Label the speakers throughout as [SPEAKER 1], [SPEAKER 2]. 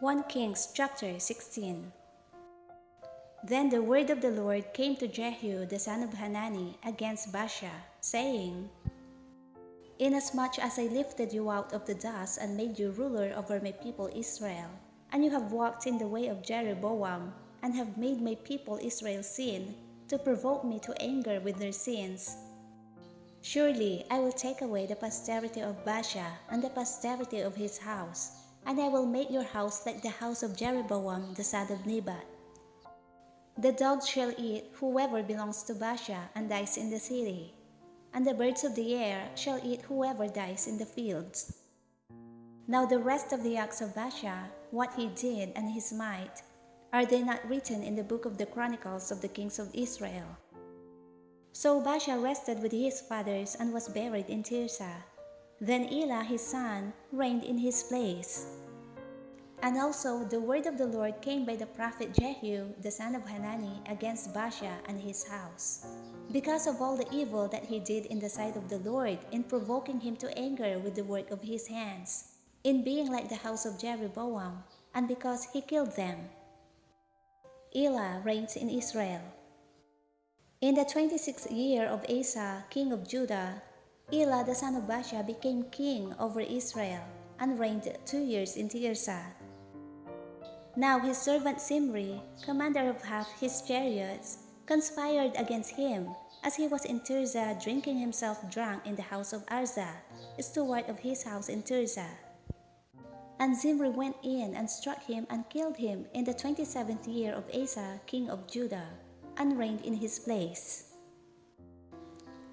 [SPEAKER 1] 1 Kings chapter 16. Then the word of the Lord came to Jehu the son of Hanani against Baasha, saying, Inasmuch as I lifted you out of the dust and made you ruler over my people Israel, and you have walked in the way of Jeroboam, and have made my people Israel sin, to provoke me to anger with their sins, surely I will take away the posterity of Baasha and the posterity of his house, and I will make your house like the house of Jeroboam the son of Nebat. The dogs shall eat whoever belongs to Baasha and dies in the city, and the birds of the air shall eat whoever dies in the fields. Now the rest of the acts of Baasha, what he did and his might, are they not written in the book of the Chronicles of the kings of Israel? So Baasha rested with his fathers and was buried in Tirzah. Then Elah his son reigned in his place. And also the word of the Lord came by the prophet Jehu the son of Hanani against Baasha and his house, because of all the evil that he did in the sight of the Lord, in provoking him to anger with the work of his hands, in being like the house of Jeroboam, and because he killed them. Elah reigns in Israel. In the 26th year of Asa, king of Judah, Elah the son of Baasha became king over Israel, and reigned 2 years in Tirzah. Now his servant Zimri, commander of half his chariots, conspired against him, as he was in Tirzah drinking himself drunk in the house of Arzah, steward of his house in Tirzah. And Zimri went in and struck him and killed him in the 27th year of Asa, king of Judah, and reigned in his place.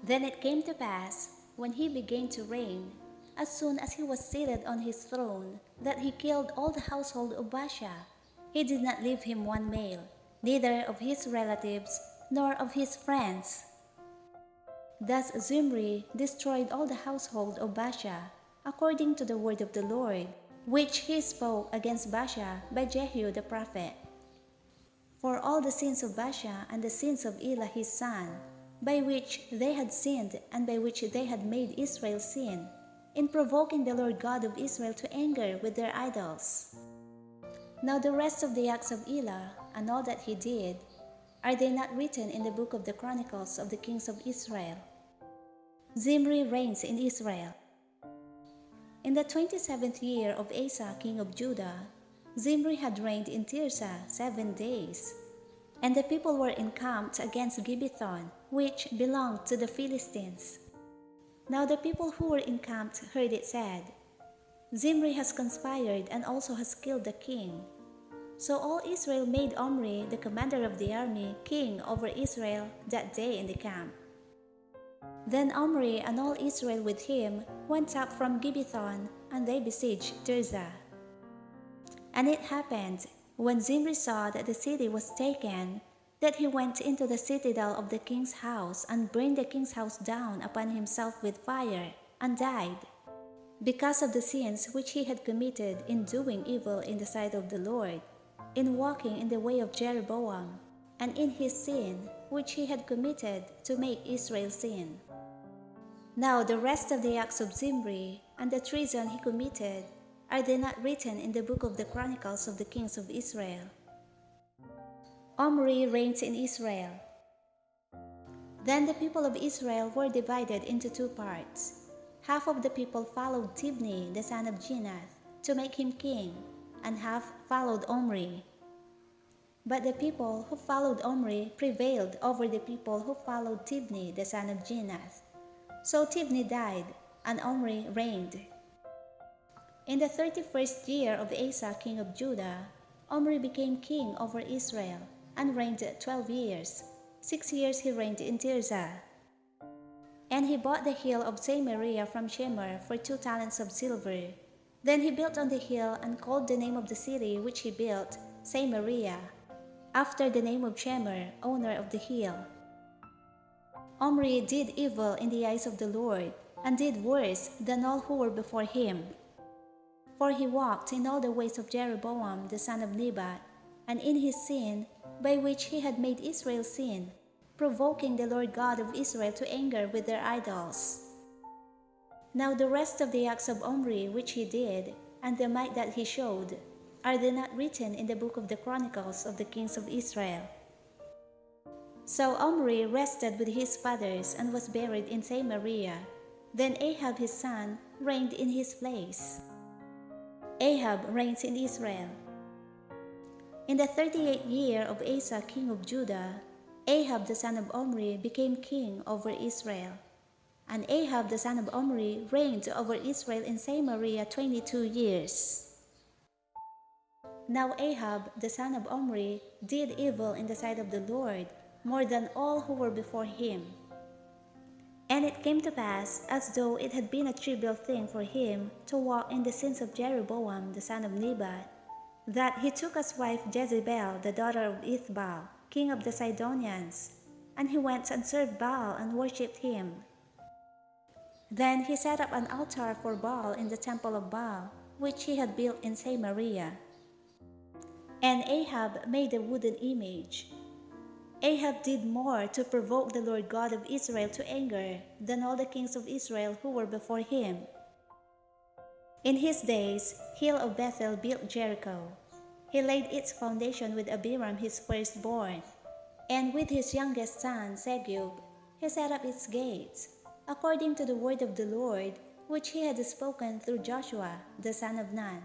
[SPEAKER 1] Then it came to pass, when he began to reign, as soon as he was seated on his throne, that he killed all the household of Baasha. He did not leave him one male, neither of his relatives nor of his friends. Thus Zimri destroyed all the household of Baasha, according to the word of the Lord, which he spoke against Baasha by Jehu the prophet. For all the sins of Baasha and the sins of Elah his son, by which they had sinned and by which they had made Israel sin, in provoking the Lord God of Israel to anger with their idols. Now the rest of the acts of Elah, and all that he did, are they not written in the book of the Chronicles of the kings of Israel? Zimri reigns in Israel. In the 27th year of Asa king of Judah, Zimri had reigned in Tirzah 7 days. And the people were encamped against Gibbethon, which belonged to the Philistines. Now the people who were encamped heard it said, Zimri has conspired and also has killed the king. So all Israel made Omri, the commander of the army, king over Israel that day in the camp. Then Omri and all Israel with him went up from Gibbethon, and they besieged Tirzah. And it happened, when Zimri saw that the city was taken, that he went into the citadel of the king's house and burned the king's house down upon himself with fire, and died, because of the sins which he had committed in doing evil in the sight of the Lord, in walking in the way of Jeroboam, and in his sin which he had committed to make Israel sin. Now the rest of the acts of Zimri and the treason he committed, are they not written in the book of the Chronicles of the kings of Israel? Omri reigns in Israel. Then the people of Israel were divided into 2 parts. Half of the people followed Tibni the son of Ginath to make him king, and half followed Omri. But the people who followed Omri prevailed over the people who followed Tibni the son of Ginath. So Tibni died, and Omri reigned. In the 31st year of Asa king of Judah, Omri became king over Israel, and reigned 12 years. 6 years he reigned in Tirzah. And he bought the hill of Samaria from Shemer for 2 talents of silver. Then he built on the hill, and called the name of the city which he built Samaria, after the name of Shemer, owner of the hill. Omri did evil in the eyes of the Lord, and did worse than all who were before him. For he walked in all the ways of Jeroboam the son of Nebat, and in his sin, by which he had made Israel sin, provoking the Lord God of Israel to anger with their idols. Now the rest of the acts of Omri which he did, and the might that he showed, Are they not written in the book of the Chronicles of the kings of Israel? So Omri rested with his fathers and was buried in Samaria. Then Ahab his son reigned in his place. Ahab reigns in Israel. In the 38th year of Asa king of Judah, Ahab the son of Omri became king over Israel. And Ahab the son of Omri reigned over Israel in Samaria 22 years. Now Ahab the son of Omri did evil in the sight of the Lord, more than all who were before him. And it came to pass, as though it had been a trivial thing for him to walk in the sins of Jeroboam the son of Nebat, that he took as wife Jezebel the daughter of Ethbaal, king of the Sidonians, and he went and served Baal and worshipped him. Then he set up an altar for Baal in the temple of Baal, which he had built in Samaria. And Ahab made a wooden image. Ahab did more to provoke the Lord God of Israel to anger than all the kings of Israel who were before him. In his days, Hill of Bethel built Jericho. He laid its foundation with Abiram his firstborn, and with his youngest son Segub he set up its gates, according to the word of the Lord which he had spoken through Joshua the son of Nun.